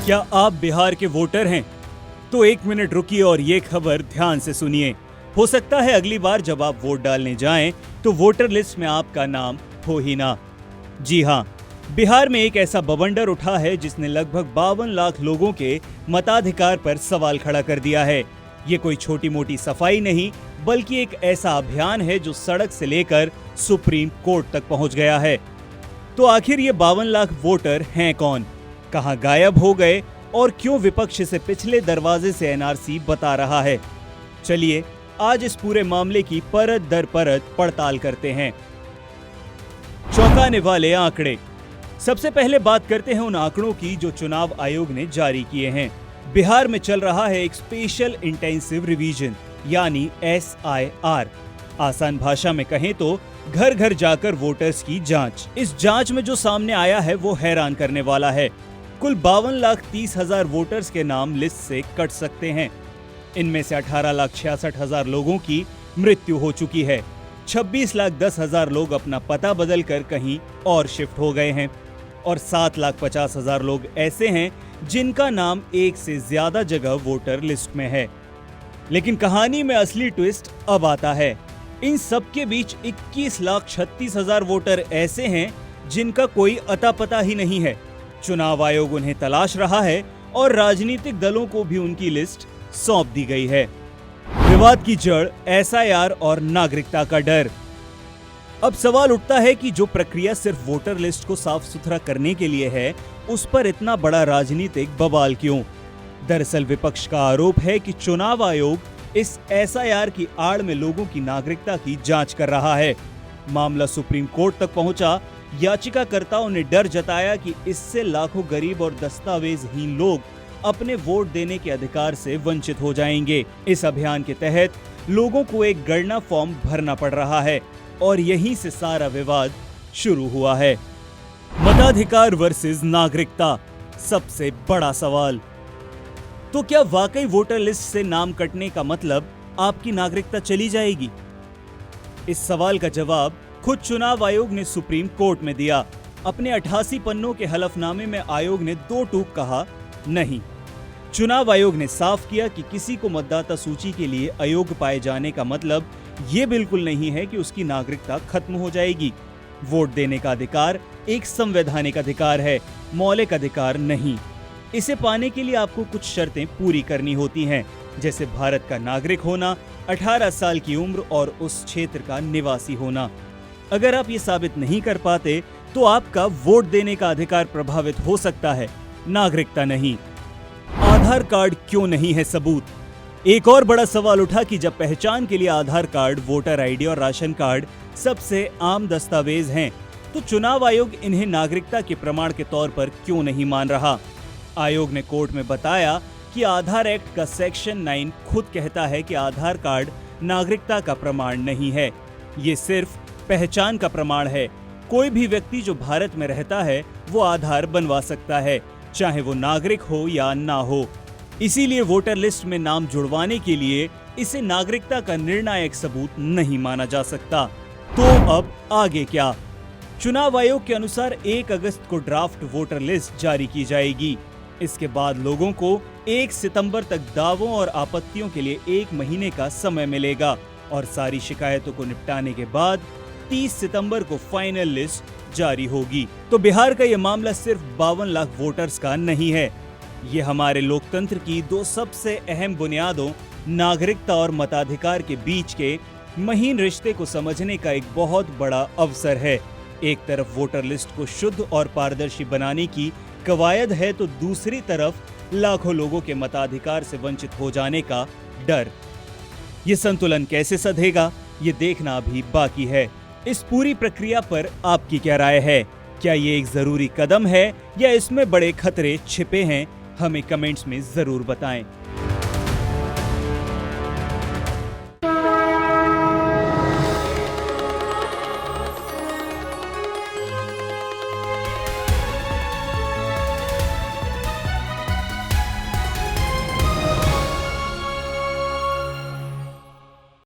क्या आप बिहार के वोटर हैं? तो एक मिनट रुकिए और ये खबर ध्यान से सुनिए। हो सकता है अगली बार जब आप वोट डालने जाएं तो वोटर लिस्ट में आपका नाम हो ही ना। जी हाँ, बिहार में एक ऐसा बवंडर उठा है जिसने लगभग 52 लाख लोगों के मताधिकार पर सवाल खड़ा कर दिया है। ये कोई छोटी मोटी सफाई नहीं, बल्कि एक ऐसा अभियान है जो सड़क से लेकर सुप्रीम कोर्ट तक पहुंच गया है। तो आखिर ये 52 लाख वोटर हैं कौन, कहां गायब हो गए और क्यों विपक्ष इसे पिछले दरवाजे से एनआरसी बता रहा है? चलिए आज इस पूरे मामले की परत दर परत पड़ताल करते हैं। चौंकाने वाले आंकड़े। सबसे पहले बात करते हैं उन आंकड़ों की जो चुनाव आयोग ने जारी किए हैं। बिहार में चल रहा है एक स्पेशल इंटेंसिव रिवीजन यानी SIR। आसान भाषा में कहें तो घर घर जाकर वोटर्स की जांच। इस जांच में जो सामने आया है वो हैरान करने वाला है। कुल 52,30,000 वोटर्स के नाम लिस्ट से कट सकते हैं। इनमें से 18,66,000 लोगों की मृत्यु हो चुकी है। 26,10,000 लोग अपना पता बदल कर कहीं और शिफ्ट हो गए हैं और 7,50,000 लोग ऐसे हैं जिनका नाम एक से ज्यादा जगह वोटर लिस्ट में है। लेकिन कहानी में असली ट्विस्ट अब आता है। इन सबके बीच 21,36,000 वोटर ऐसे हैं जिनका कोई अता पता ही नहीं है। चुनाव आयोग उन्हें तलाश रहा है और राजनीतिक दलों को भी उनकी लिस्ट सौंप दी गई है। विवाद की जड़ SIR और नागरिकता का डर। अब सवाल उठता है कि जो प्रक्रिया सिर्फ वोटर लिस्ट को साफ सुथरा करने के लिए है, उस पर इतना बड़ा राजनीतिक बवाल क्यों? दरअसल विपक्ष का आरोप है कि चुनाव आयोग इस SIR की आड़ में लोगों की नागरिकता की जांच कर रहा है। मामला सुप्रीम कोर्ट तक पहुंचा। याचिकाकर्ताओं ने डर जताया कि इससे लाखों गरीब और दस्तावेजहीन लोग अपने वोट देने के अधिकार से वंचित हो जाएंगे। इस अभियान के तहत लोगों को एक गणना फॉर्म भरना पड़ रहा है और यहीं से सारा विवाद शुरू हुआ है। मताधिकार वर्सेस नागरिकता, सबसे बड़ा सवाल। तो क्या वाकई वोटर लिस्ट से नाम कटने का मतलब आपकी नागरिकता चली जाएगी? इस सवाल का जवाब खुद चुनाव आयोग ने सुप्रीम कोर्ट में दिया। अपने 88 पन्नों के हलफनामे में आयोग ने 2 टूक कहा नहीं। चुनाव आयोग ने साफ किया कि किसी को मतदाता सूची के लिए अयोग्य पाए जाने का मतलब ये बिल्कुल नहीं है कि उसकी नागरिकता खत्म हो जाएगी। वोट देने का अधिकार एक संवैधानिक अधिकार है, मौलिक अधिकार नहीं। इसे पाने के लिए आपको कुछ शर्तें पूरी करनी होती हैं, जैसे भारत का नागरिक होना, 18 साल की उम्र और उस क्षेत्र का निवासी होना। अगर आप ये साबित नहीं कर पाते तो आपका वोट देने का अधिकार प्रभावित हो सकता है, नागरिकता नहीं। आधार कार्ड क्यों नहीं है सबूत? एक और बड़ा सवाल उठा कि जब पहचान के लिए आधार कार्ड, वोटर आईडी और राशन कार्ड सबसे आम दस्तावेज हैं, तो चुनाव आयोग इन्हें नागरिकता के प्रमाण के तौर पर क्यों नहीं मान रहा? आयोग ने कोर्ट में बताया कि आधार एक्ट का सेक्शन 9 खुद कहता है कि आधार कार्ड नागरिकता का प्रमाण नहीं है, ये सिर्फ पहचान का प्रमाण है। कोई भी व्यक्ति जो भारत में रहता है वो आधार बनवा सकता है, चाहे वो नागरिक हो या ना हो। इसीलिए वोटर लिस्ट में नाम जुड़वाने के लिए इसे नागरिकता का निर्णायक सबूत नहीं माना जा सकता। तो अब आगे क्या? चुनाव आयोग के अनुसार 1 अगस्त को ड्राफ्ट वोटर लिस्ट जारी की जाएगी। इसके बाद लोगों को 1 सितंबर तक दावों और आपत्तियों के लिए 1 महीने का समय मिलेगा और सारी शिकायतों को निपटाने के बाद 30 सितंबर को फाइनल लिस्ट जारी होगी। तो बिहार का ये मामला सिर्फ 52 लाख वोटर्स का नहीं है, ये हमारे लोकतंत्र की 2 सबसे अहम बुनियादों नागरिकता और मताधिकार के बीच के महीन रिश्ते को समझने का एक बहुत बड़ा अवसर है। एक तरफ वोटर लिस्ट को शुद्ध और पारदर्शी बनाने की कवायद है, तो दूसरी तरफ लाखों लोगों के मताधिकार से वंचित हो जाने का डर। ये संतुलन कैसे सधेगा, ये देखना अभी बाकी है। इस पूरी प्रक्रिया पर आपकी क्या राय है? क्या ये एक जरूरी कदम है या इसमें बड़े खतरे छिपे हैं? हमें कमेंट्स में जरूर बताएं।